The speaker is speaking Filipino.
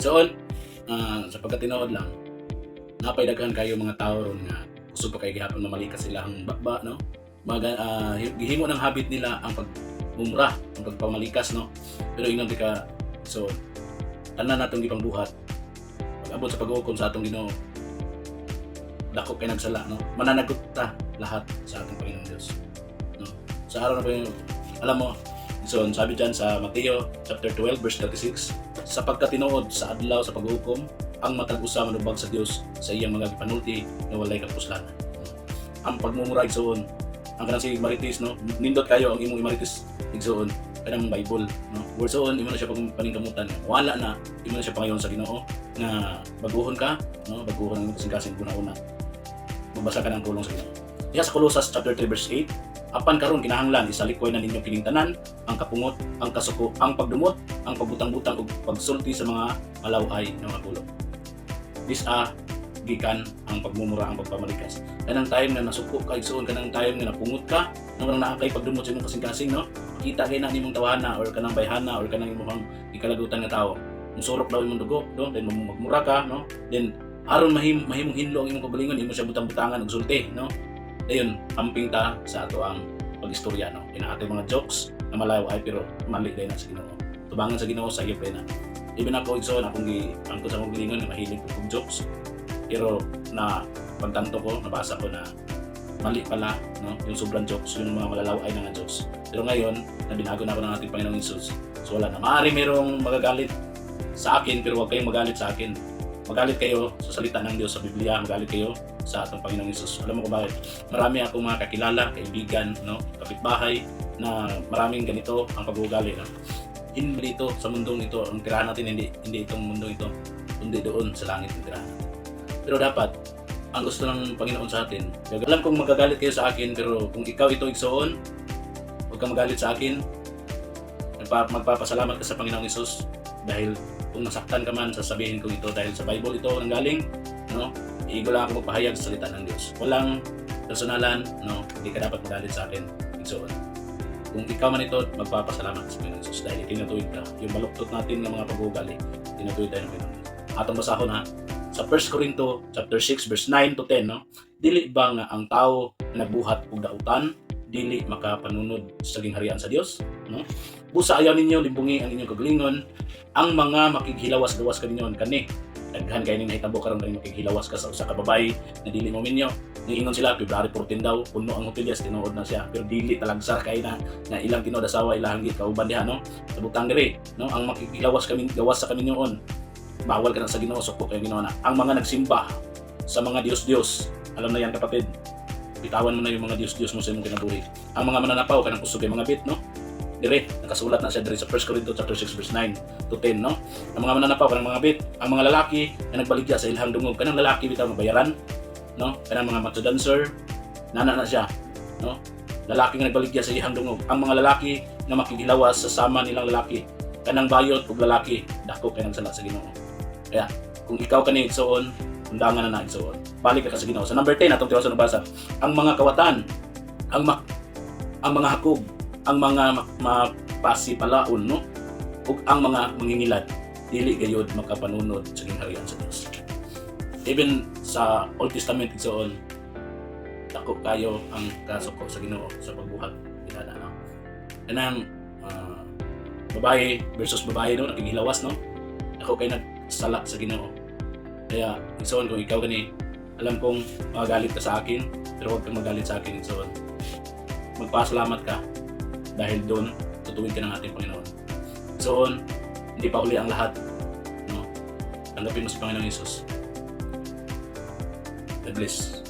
So, sa pagkatinood lang, napay daghan kayo mga tao ron nga gusto pa kay gihapon mamali ka silang bakba, no? Gihimo ng habit nila ang pagmumura, ang pagpamalikas, no? Pero ingnon ka, so tanan natong gipangbuhat pag-abot sa pag-uukom sa atong Ginoo, dako kay nagsala, no? Mananagot ta lahat sa atong Panginoong Diyos, no? Sa araw na po alam mo, so sabi diyan sa Mateo chapter 12 verse 36, sa pagkatinuod sa adlaw sa pag-uukom, ang matag usa manubag sa Dios sa iyang mga gipanulti na walay kapuslanan. Ang pagmumura igsoon, ang kanang si Marites, no? Nindot kayo ang imong Marites igsoon kanang Bible, no? Word soon imo na siya paningkamutan. Wala na imo na siya pangayon sa Ginoo nga baguhon ka, no? Baguhon ang kasing una-una. Magbasa ka ng tulong sa Ginoo. Diha sa Colossus chapter 3 verse 8, apan karon kinahanglan isalikoy na ninyo kining tanan, ang kapungot, ang kasuko, ang pagdumot, ang pagbutang-butang ug pagsulti sa mga malaway nga mga pulong. This gikan ang pagmumura, ang pagpamalikas. Kanang time nga nasuko ka igsoon, kanang time nga napungot ka, nang naakay pagdumot sa imong kasing-kasing, no? Kita kay na nimong tawhana or kanang bayhana or kanang imong ikalagutan nga tawo. Musurok daw imong dugo, no? Then magmura ka, no? Then aron mahimong hinlo ang imong kagalingon, imo siya butang-butangan og sulti, no? Dayon amping ta sa ato ang pag-istorya, no? Kinaatay mga jokes na malayo ay pero mali din na sa Ginoo. Tubangan sa Ginoo sa iyo na. Even ako igsoon akong angko sa akong gilingon nga mahilig ko jokes. Pero na pagtanto ko, nabasa ko na mali pala, no? Yung sobrang jokes, yung mga malalaway na nga jokes. Pero ngayon, nabinago na ako ng ating Panginoong Hesus. So wala na. Maaari merong magagalit sa akin, pero huwag kayong magalit sa akin. Magalit kayo sa salita ng Diyos sa Biblia, magalit kayo sa atong Panginoong Hesus. Alam mo kung bakit? Marami akong mga kakilala, kaibigan, no? Kapitbahay na maraming ganito ang pag-uugali, no? Hindi ito sa mundong ito ang tirahan natin, hindi itong mundong ito, kundi doon sa langit ang tirahan natin. Pero dapat, ang gusto ng Panginoon sa atin, alam kong magagalit kayo sa akin, pero kung ikaw ito igsoon, huwag kang magalit sa akin, magpapasalamat ka sa Panginoong Hesus dahil kung nasaktan ka man, sasabihin ko ito dahil sa Bible ito nanggaling, no? Iigo lang ako magpahayag sa salita ng Diyos. Walang personalan, no? Hindi ka dapat magalit sa akin igsoon. Kung ikaw man ito, magpapasalamat sa Panginoong Hesus dahil tinutuwid ka. Yung baluktot natin ng mga pag-uugali, tinutuwid tayo ng Panginoon. Atong basahon ha, sa 1 Corinto chapter 6 verse 9 to 10, no? Dili ba nga ang tao na nagbuhat og dautan dili makapanunod sa gingharian sa Dios, no? Busa ayaw ninyo limbungi ang inyong kagalingon, ang mga makighilawas-gawas kaninyo kani daghan kay ning nahitabo karon kay makighilawas ka sa usa ka babae na dili mo minyo. Niingon sila February 14 daw puno ang hotel tinuod na siya pero dili talagsar kay na ilang tinuod asawa ilang gid kauban diha, no? Sa butang diri, no? Ang makighilawas gawas sa kaninyoon bawal ka na sa Ginoo, suko kayo Ginoo na. Ang mga nagsimba sa mga Diyos-Diyos, alam na yan kapatid, bitawan mo na yung mga Diyos-Diyos mo sa imong kinabuhi. Ang mga mananapaw, kanang kusog yung mga bit, no? Dire, nakasulat na siya dire sa 1 Corinto chapter 6 verse 9 to 10, no? Ang mga mananapaw, kanang mga bit, ang mga lalaki na nagbaligya sa ilhang dungog, kanang lalaki bitaw mabayaran, no? Kanang mga macho dancer, nana na siya, no? Lalaki nga nagbaligya sa ilhang dungog. Ang mga lalaki na makigilawas sa sama nilang lalaki, kanang bayot ug lalaki, dako kay nang sala sa Ginoo. Kaya, kung ikaw ka ni igsoon, undangan na igsoon. Balik ka sa Ginoo. Sa number 10, atong tiwason nabasa, ang mga kawatan, ang mga hakog, ang mga mapasipalaon, no? Ug ang mga mangingilad, dili gayud makapanunod sa gingharian sa Dios. Even sa Old Testament igsoon, dako kayo ang kasuko sa Ginoo sa pagbuhat inana, no? Kanang babae versus babae, no? Nakighilawas, no? Ako kay nagsala sa Ginoo. Kaya igsoon kung ikaw gani, alam kong magalit ka sa akin, pero huwag kang magalit sa akin igsoon. Magpasalamat ka dahil doon tutuwid ka ng ating Panginoon. Igsoon, hindi pa uli ang lahat, no? Tanggapin mo sa Panginoong Hesus. God bless.